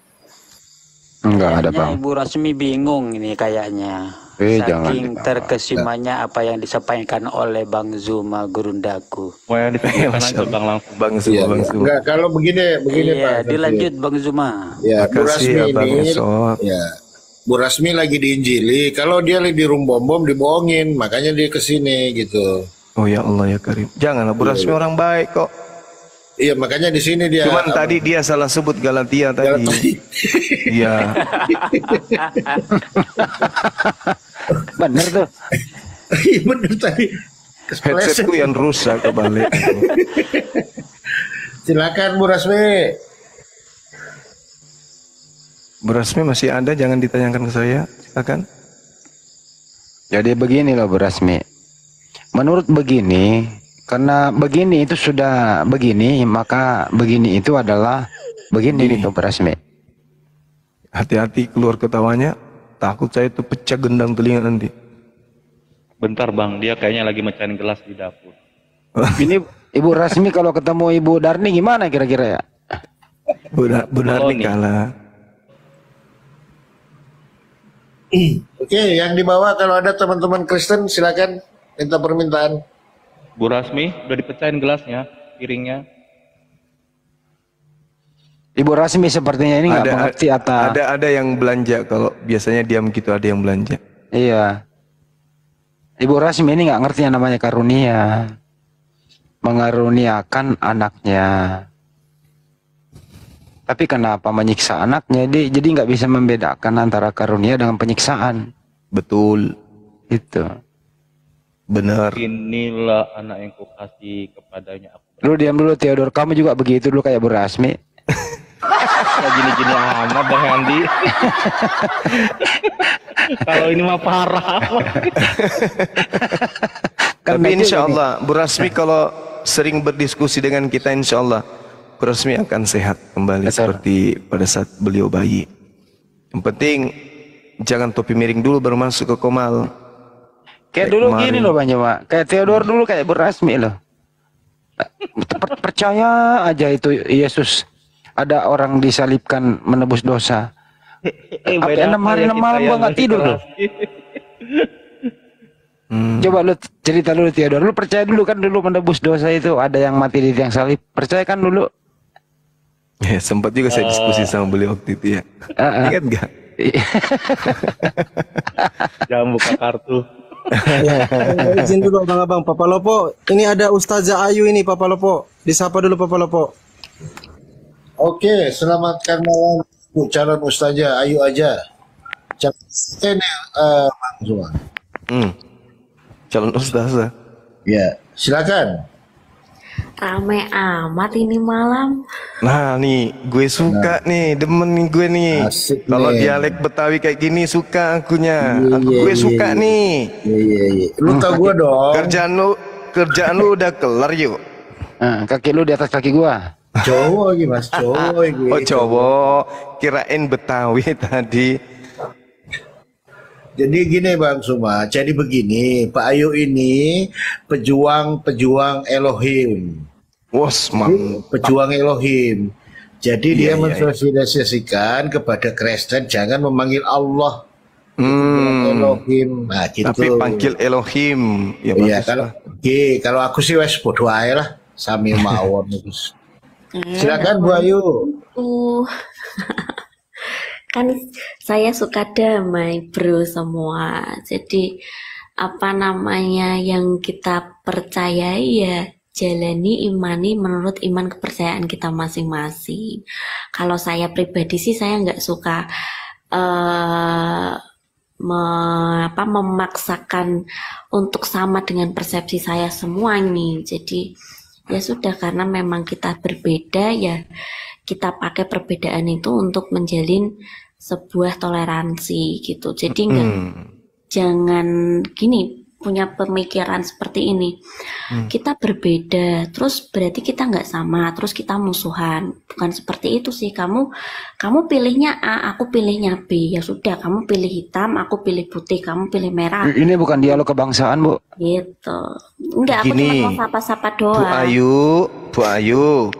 [SPEAKER 4] Enggak ada, Bang. Ibu Rasmi bingung ini kayaknya. Saking terkesimanya apa yang disampaikan oleh Bang Zuma Gurundaku.
[SPEAKER 5] Mau yang disampaikan Bang langsung.
[SPEAKER 1] Bang Zuma.
[SPEAKER 3] Enggak, kalau begini
[SPEAKER 4] iya,
[SPEAKER 3] Pak.
[SPEAKER 4] Dilanjut Bang Zuma.
[SPEAKER 3] Ya, Bu Rasmi ini. Ya. Bu Rasmi lagi diinjili, kalau dia lagi di bom dibohongin, makanya dia kesini gitu.
[SPEAKER 1] Oh ya Allah ya Karim. Janganlah, Bu Rasmi orang baik kok.
[SPEAKER 3] Iya, makanya di sini dia.
[SPEAKER 1] Cuman tadi dia salah sebut Galatia tadi. Iya.
[SPEAKER 4] Bener tuh.
[SPEAKER 3] Iya bener tadi.
[SPEAKER 1] Headsetku yang rusak kebalik.
[SPEAKER 3] Silakan Bu Rasmi.
[SPEAKER 1] Bu Rasmi masih ada, jangan ditanyakan ke saya. Silakan.
[SPEAKER 6] Jadi begini loh Bu Rasmi. Menurut begini, karena begini itu sudah begini, maka begini itu adalah begini itu Bu Rasmi.
[SPEAKER 1] Hati-hati keluar ketawanya, takut saya itu pecah gendang telinga nanti.
[SPEAKER 5] Bentar Bang, dia kayaknya lagi mecahin gelas di dapur.
[SPEAKER 6] Ini Ibu Rasmi kalau ketemu Ibu Darni gimana kira-kira ya?
[SPEAKER 1] Bu Darni kalah.
[SPEAKER 3] Oke, yang di bawah kalau ada teman-teman Kristen silakan minta permintaan.
[SPEAKER 5] Bu Rasmi, udah dipecahin gelasnya, piringnya.
[SPEAKER 6] Ibu Rasmi sepertinya ini nggak mengerti atau
[SPEAKER 1] ada yang belanja, kalau biasanya diam gitu ada yang belanja.
[SPEAKER 6] Iya. Ibu Rasmi ini nggak ngerti yang namanya karunia. Mengaruniakan anaknya. Tapi kenapa menyiksa anaknya? Jadi nggak bisa membedakan antara karunia dengan penyiksaan.
[SPEAKER 1] Betul.
[SPEAKER 6] Itu. Benar.
[SPEAKER 5] Inilah anak yang kau kasih kepadanya.
[SPEAKER 6] Lu diam dulu Theodor, kamu juga begitu dulu kayak Bu Rasmi.
[SPEAKER 5] Gini-gini amat Bang Andi. Kalau ini mah parah.
[SPEAKER 1] Tapi insya Allah Bu Rasmi kalau sering berdiskusi dengan kita, insya Allah Bu Rasmi akan sehat kembali seperti pada saat beliau bayi. Yang penting jangan topi miring dulu baru masuk ke Komal.
[SPEAKER 6] Kayak dulu kemarin. Gini loh Bang Jawa, kayak Theodor dulu kayak Bu Rasmi loh. Percaya aja itu Yesus ada orang disalibkan menebus dosa. Sampai 6 hari 6 malam gua nggak tidur loh. Coba lu cerita dulu Theodor, lu percaya dulu kan dulu menebus dosa itu ada yang mati di tiang salib, percaya kan dulu?
[SPEAKER 1] Ya sempat juga saya diskusi sama beliau waktu itu ya. Ingat nggak?
[SPEAKER 5] Jangan buka kartu.
[SPEAKER 7] Izin dulu abang-abang, Papa Lopo, ini ada Ustazah Ayu ini Papa Lopo, disapa dulu Papa Lopo.
[SPEAKER 3] Oke, selamatkan malam calon Ustazah Ayu aja. Bang Zuma.
[SPEAKER 1] Calon Ustazah.
[SPEAKER 3] Ya, silakan.
[SPEAKER 8] Rame amat ini malam.
[SPEAKER 1] Nah nih, gue suka nih, demen nih gue nih. Kalau dialek Betawi kayak gini suka akunya. Gue suka nih.
[SPEAKER 3] Lu tau gue dong.
[SPEAKER 1] Kerjaan lu udah kelar yuk.
[SPEAKER 6] Kaki lu di atas kaki gua.
[SPEAKER 3] Cowok lagi Mas, cowok gitu.
[SPEAKER 1] Oh cowok, kirain Betawi tadi.
[SPEAKER 3] Jadi gini Bang Suma, jadi begini, Pak Ayu ini pejuang Elohim.
[SPEAKER 1] Wos,
[SPEAKER 3] pejuang Elohim. Jadi dia mensosialisasikan kepada Kristen jangan memanggil Allah. Elohim. Nah, gitu.
[SPEAKER 1] Tapi panggil Elohim.
[SPEAKER 3] Ya kalau aku sih wes bodo ae lah, sami mawon terus. Silakan Bu Ayu.
[SPEAKER 8] Kan saya suka damai bro semua, jadi apa namanya yang kita percayai ya jalani, imani menurut iman kepercayaan kita masing-masing. Kalau saya pribadi sih saya nggak suka memaksakan untuk sama dengan persepsi saya semua nih. Jadi ya sudah, karena memang kita berbeda ya kita pakai perbedaan itu untuk menjalin sebuah toleransi gitu. Jadi jangan gini punya pemikiran seperti ini. Kita berbeda, terus berarti kita nggak sama, terus kita musuhan. Bukan seperti itu sih. Kamu pilihnya A, aku pilihnya B. Ya sudah, kamu pilih hitam, aku pilih putih, kamu pilih merah.
[SPEAKER 6] Ini bukan dialog kebangsaan Bu.
[SPEAKER 8] Gitu. Enggak, aku cuma mau sapa-sapa doang.
[SPEAKER 1] Bu Ayu.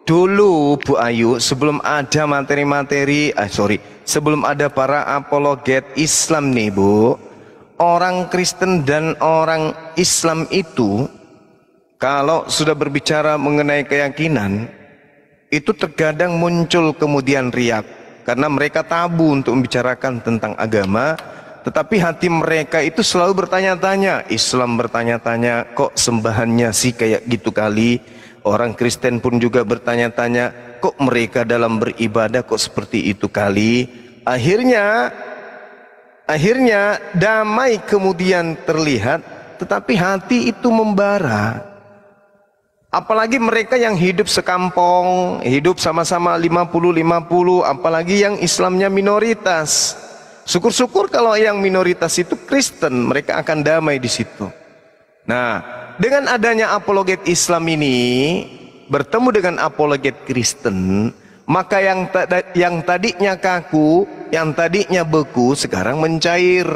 [SPEAKER 1] Dulu Bu Ayu, sebelum ada sebelum ada para apologet Islam nih Bu, orang Kristen dan orang Islam itu kalau sudah berbicara mengenai keyakinan itu terkadang muncul kemudian riak karena mereka tabu untuk membicarakan tentang agama, tetapi hati mereka itu selalu bertanya-tanya. Islam bertanya-tanya, kok sembahannya sih kayak gitu kali. Orang Kristen pun juga bertanya-tanya, kok mereka dalam beribadah kok seperti itu kali. Akhirnya damai kemudian terlihat, tetapi hati itu membara. Apalagi mereka yang hidup sekampung, hidup sama-sama 50-50, apalagi yang Islamnya minoritas. Syukur-syukur kalau yang minoritas itu Kristen, mereka akan damai di situ. Nah, dengan adanya apologet Islam ini bertemu dengan apologet Kristen, maka yang tadinya kaku, yang tadinya beku, sekarang mencair.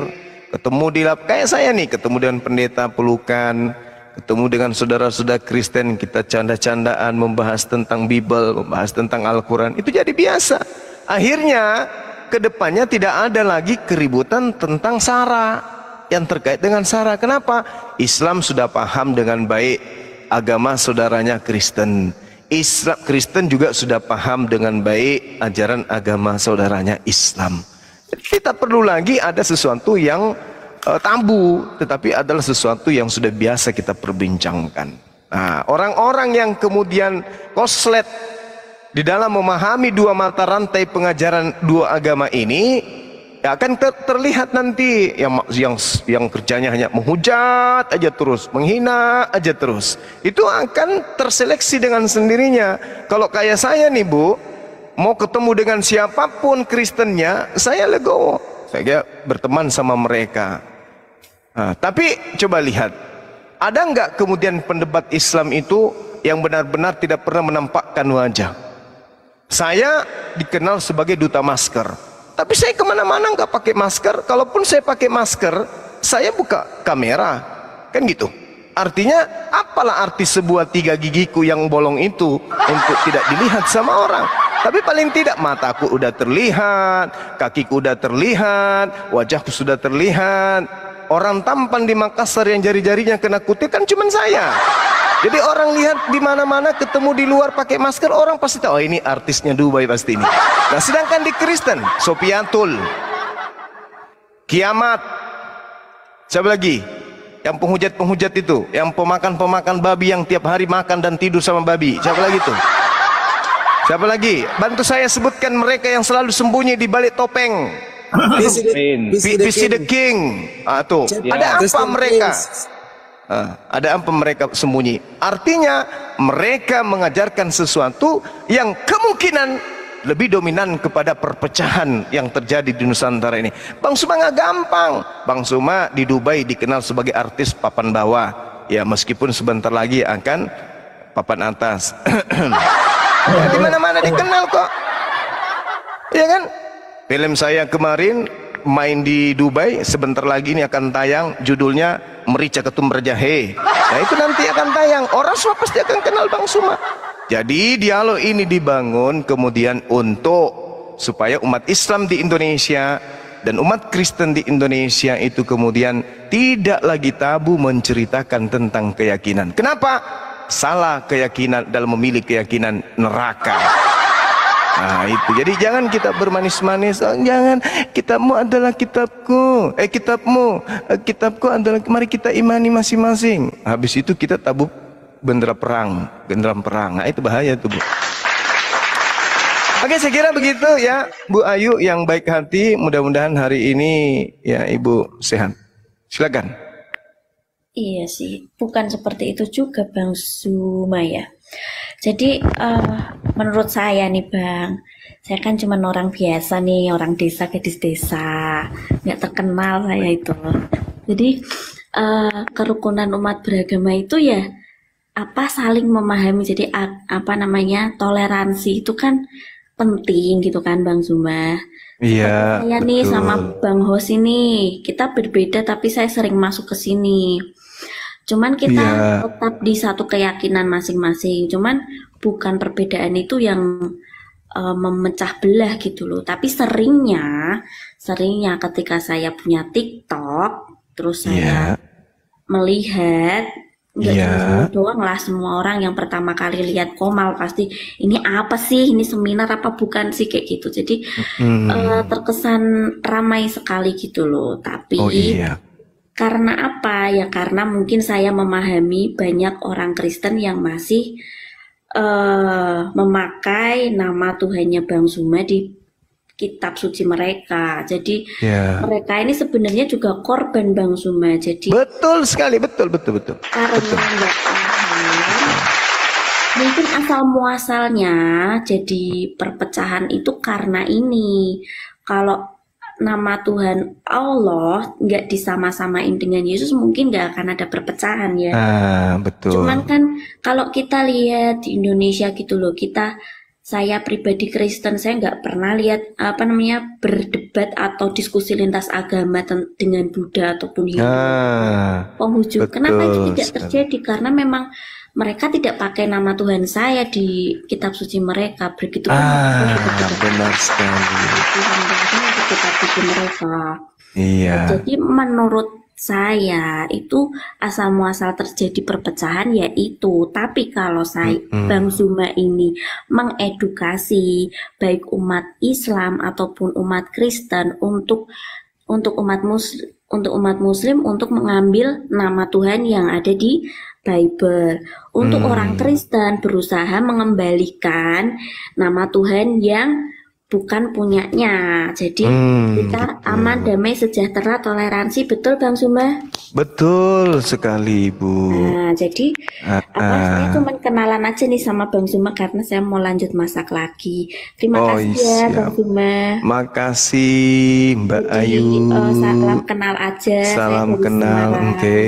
[SPEAKER 1] Ketemu di kayak saya nih, ketemu dengan pendeta pelukan, ketemu dengan saudara-saudara Kristen, kita canda-candaan membahas tentang Bible, membahas tentang Al-Quran, itu jadi biasa. Akhirnya kedepannya tidak ada lagi keributan tentang sara yang terkait dengan sara. Kenapa? Islam sudah paham dengan baik agama saudaranya Kristen. Kristen juga sudah paham dengan baik ajaran agama saudaranya Islam. Kita perlu lagi ada sesuatu yang tabu, tetapi adalah sesuatu yang sudah biasa kita perbincangkan. Nah, orang-orang yang kemudian koslet di dalam memahami dua mata rantai pengajaran dua agama ini, ya akan terlihat nanti yang kerjanya hanya menghujat aja terus, menghina aja terus. Itu akan terseleksi dengan sendirinya. Kalau kayak saya nih Bu, mau ketemu dengan siapapun Kristennya, saya legowo. Saya berteman sama mereka. Nah, tapi coba lihat, ada nggak kemudian pendebat Islam itu yang benar-benar tidak pernah menampakkan wajah? Saya dikenal sebagai duta masker, tapi saya kemana-mana nggak pakai masker. Kalaupun saya pakai masker, saya buka kamera, kan gitu. Artinya, apalah arti sebuah 3 gigiku yang bolong itu untuk tidak dilihat sama orang? Tapi paling tidak mataku udah terlihat, kakiku udah terlihat, wajahku sudah terlihat. Orang tampan di Makassar yang jari-jarinya kena kutil kan cuman saya. Jadi orang lihat di mana-mana, ketemu di luar pakai masker, orang pasti tahu, oh ini artisnya Dubai pasti ini. Nah, sedangkan di Kristen, Sopiatul, Kiamat, siapa lagi? Yang penghujat-penghujat itu, yang pemakan-pemakan babi yang tiap hari makan dan tidur sama babi. Siapa lagi tuh? Siapa lagi? Bantu saya sebutkan mereka yang selalu sembunyi di balik topeng. PC the King. Tuh, ada apa mereka? Ada apa mereka sembunyi? Artinya mereka mengajarkan sesuatu yang kemungkinan lebih dominan kepada perpecahan yang terjadi di Nusantara ini. Bang Suma nggak gampang. Bang Suma di Dubai dikenal sebagai artis papan bawah. Ya meskipun sebentar lagi akan papan atas. Ya, di mana-mana dikenal kok. Ya kan? Film saya kemarin main di Dubai, sebentar lagi ini akan tayang, judulnya Merica Ketumbar Jahe. Nah itu nanti akan tayang, orang semua pasti akan kenal Bang Suma. Jadi dialog ini dibangun kemudian untuk supaya umat Islam di Indonesia dan umat Kristen di Indonesia itu kemudian tidak lagi tabu menceritakan tentang keyakinan. Kenapa? Salah keyakinan dalam memilih keyakinan neraka. Nah itu, jadi jangan kita bermanis-manis, jangan, kitabmu adalah kitabku, kitabku adalah, mari kita imani masing-masing. Habis itu kita tabuk genderang perang. Nah itu bahaya tuh Bu. Oke, saya kira begitu ya Bu Ayu yang baik hati. Mudah-mudahan hari ini ya Ibu sehat. Silakan.
[SPEAKER 8] Iya sih, bukan seperti itu juga Bang Sumaya. Jadi menurut saya nih Bang, saya kan cuma orang biasa nih, orang desa, gadis desa, nggak terkenal saya itu. Jadi kerukunan umat beragama itu ya apa saling memahami. Jadi apa namanya, toleransi itu kan penting gitu kan Bang Zuma.
[SPEAKER 1] Iya.
[SPEAKER 8] Saya nih sama Bang Hos ini kita berbeda tapi saya sering masuk ke sini. Cuman kita tetap di satu keyakinan masing-masing. Cuman bukan perbedaan itu yang memecah belah gitu loh. Tapi seringnya ketika saya punya TikTok, terus saya melihat, nggak cuma doang lah, semua orang yang pertama kali lihat Komal pasti ini apa sih, ini seminar apa bukan sih, kayak gitu. Jadi terkesan ramai sekali gitu loh. Tapi karena apa ya, karena mungkin saya memahami banyak orang Kristen yang masih memakai nama Tuhannya Bang Zuma di kitab suci mereka. Jadi mereka ini sebenarnya juga korban Bang Zuma. Jadi
[SPEAKER 1] betul sekali, betul.
[SPEAKER 8] Karena nggak paham, mungkin asal muasalnya jadi perpecahan itu karena ini. Kalau nama Tuhan Allah nggak disama-samain dengan Yesus, mungkin nggak akan ada perpecahan ya.
[SPEAKER 1] Betul.
[SPEAKER 8] Cuman kan kalau kita lihat di Indonesia gitu loh, saya pribadi Kristen, saya nggak pernah lihat berdebat atau diskusi lintas agama dengan Buddha ataupun Hindu, Konghucu. Kenapa itu tidak terjadi? Karena memang mereka tidak pakai nama Tuhan saya di kitab suci mereka. Begitu
[SPEAKER 1] benar sekali.
[SPEAKER 8] Di kitab suci mereka.
[SPEAKER 1] Iya.
[SPEAKER 8] Jadi menurut saya itu asal muasal terjadi perpecahan yaitu, tapi kalau Bang Zuma ini mengedukasi baik umat Islam ataupun umat Kristen untuk umat Muslim untuk mengambil nama Tuhan yang ada di Bible. Untuk orang Kristen berusaha mengembalikan nama Tuhan yang bukan punyanya. Jadi kita aman, damai, sejahtera, toleransi. Betul Bang Zuma?
[SPEAKER 1] Betul sekali Ibu.
[SPEAKER 8] Nah, jadi saya cuma kenalan aja nih sama Bang Zuma karena saya mau lanjut masak lagi. Terima kasih ya Bang Zuma.
[SPEAKER 1] Makasih Mbak Ayu.
[SPEAKER 8] Salam kenal aja.
[SPEAKER 1] Salam kenal. Oke.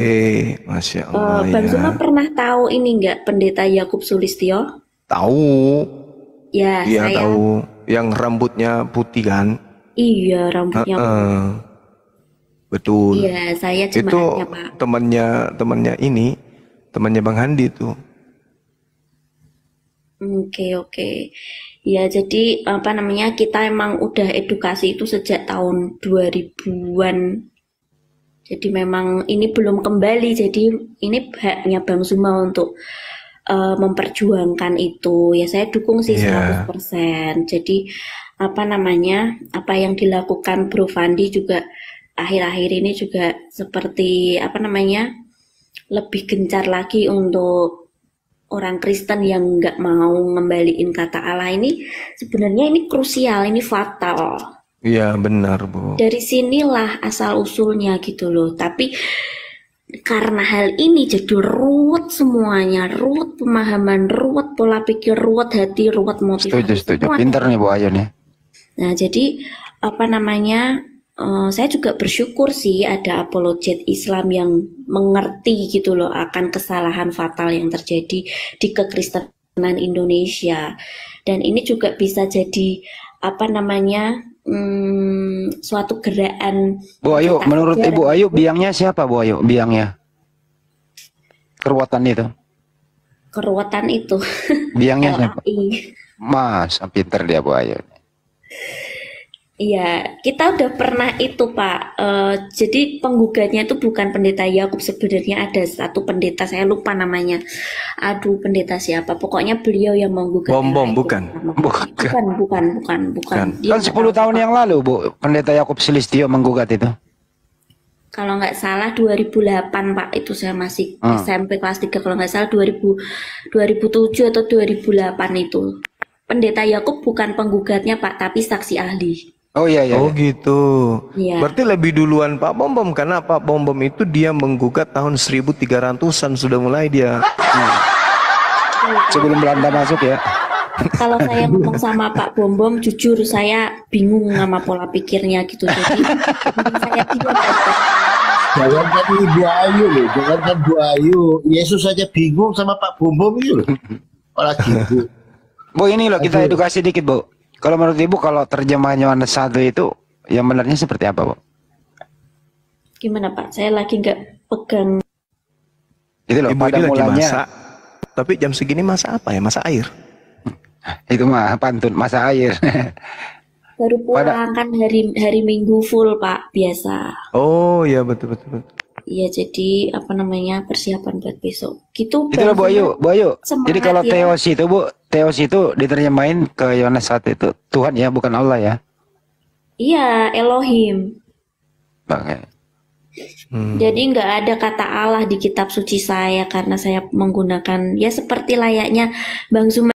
[SPEAKER 1] Masya Allah.
[SPEAKER 8] Bang Zuma pernah tahu ini nggak Pendeta Yakub Sulistyo?
[SPEAKER 1] Tahu.
[SPEAKER 8] Ya,
[SPEAKER 1] iya
[SPEAKER 8] saya
[SPEAKER 1] tahu. Yang rambutnya putih kan?
[SPEAKER 8] Iya, rambutnya putih.
[SPEAKER 1] Betul.
[SPEAKER 8] Iya, saya cuma
[SPEAKER 1] itu
[SPEAKER 8] Pak.
[SPEAKER 1] temannya Bang Handi tuh.
[SPEAKER 8] Oke. Ya, jadi kita emang udah edukasi itu sejak tahun 2000-an. Jadi memang ini belum kembali. Jadi ini haknya Bang Zuma untuk memperjuangkan itu. Ya saya dukung sih 100%. Jadi apa yang dilakukan Bro Fandi juga akhir-akhir ini juga seperti lebih gencar lagi untuk orang Kristen yang nggak mau ngembaliin kata Allah ini. Sebenarnya ini krusial, ini fatal.
[SPEAKER 1] Iya benar Bu.
[SPEAKER 8] Dari sinilah asal usulnya gitu loh. Tapi karena hal ini jadi ruwet semuanya, ruwet pemahaman, ruwet pola pikir, ruwet hati, ruwet motivasi.
[SPEAKER 6] Setuju. Pinter nih Bu Ayu nih.
[SPEAKER 8] Nah jadi saya juga bersyukur sih ada apologet Islam yang mengerti gitu loh akan kesalahan fatal yang terjadi di kekristenan Indonesia. Dan ini juga bisa jadi suatu gerakan.
[SPEAKER 6] Bu Ayu, menurut Ibu Ayu biangnya siapa Bu Ayu? Biangnya keruwetan itu. Biangnya siapa? Mas, pinter dia Bu Ayu.
[SPEAKER 8] Iya, kita udah pernah itu Pak. Jadi penggugatnya itu bukan Pendeta Yakub, sebenarnya ada satu pendeta, saya lupa namanya. Aduh, pendeta siapa? Pokoknya beliau yang menggugat.
[SPEAKER 1] Bom, bukan.
[SPEAKER 8] Bukan.
[SPEAKER 6] Kan 10 tahun yang lalu Bu, Pendeta Yakub Sulistyo menggugat itu.
[SPEAKER 8] Kalau nggak salah 2008 Pak, itu saya masih SMP kelas 3 kalau nggak salah 2007 atau 2008 itu. Pendeta Yakub bukan penggugatnya Pak, tapi saksi ahli.
[SPEAKER 6] Oh iya.
[SPEAKER 1] Oh gitu.
[SPEAKER 8] Iya.
[SPEAKER 1] Berarti lebih duluan Pak Bom karena Pak Bom itu dia menggugat tahun 1300-an sudah mulai dia.
[SPEAKER 6] Sebelum Belanda masuk ya.
[SPEAKER 8] Kalau saya ngomong sama Pak Bom, jujur saya bingung sama pola pikirnya gitu. Jadi saya tidak dapat.
[SPEAKER 3] Jangankan Ibu Ayu loh, jangankan Bu Ayu, Yesus saja bingung sama Pak Bom itu loh. Apalagi Bu.
[SPEAKER 6] Bu ini loh kita edukasi dikit Bu. Kalau menurut Ibu kalau terjemahan Yohanes 1 itu yang benarnya seperti apa Bu?
[SPEAKER 8] Gimana Pak? Saya lagi nggak pegang.
[SPEAKER 6] Itu loh
[SPEAKER 1] Ibu
[SPEAKER 6] pada
[SPEAKER 1] ini lagi
[SPEAKER 6] mulanya.
[SPEAKER 1] masak. Tapi jam segini masak apa ya? Masak air.
[SPEAKER 6] Itu mah pantun masak air.
[SPEAKER 8] Baru pulang kan hari Minggu full Pak biasa.
[SPEAKER 1] Oh iya betul.
[SPEAKER 8] Iya jadi persiapan buat besok. Gitu.
[SPEAKER 6] Itulah Bu Ayu. Jadi kalau
[SPEAKER 8] ya.
[SPEAKER 6] Theos itu diterjemahin ke Yohanes 1 itu Tuhan ya, bukan Allah ya.
[SPEAKER 8] Iya, Elohim.
[SPEAKER 6] Oke.
[SPEAKER 8] Jadi nggak ada kata Allah di kitab suci saya karena saya menggunakan ya seperti layaknya Bang Zuma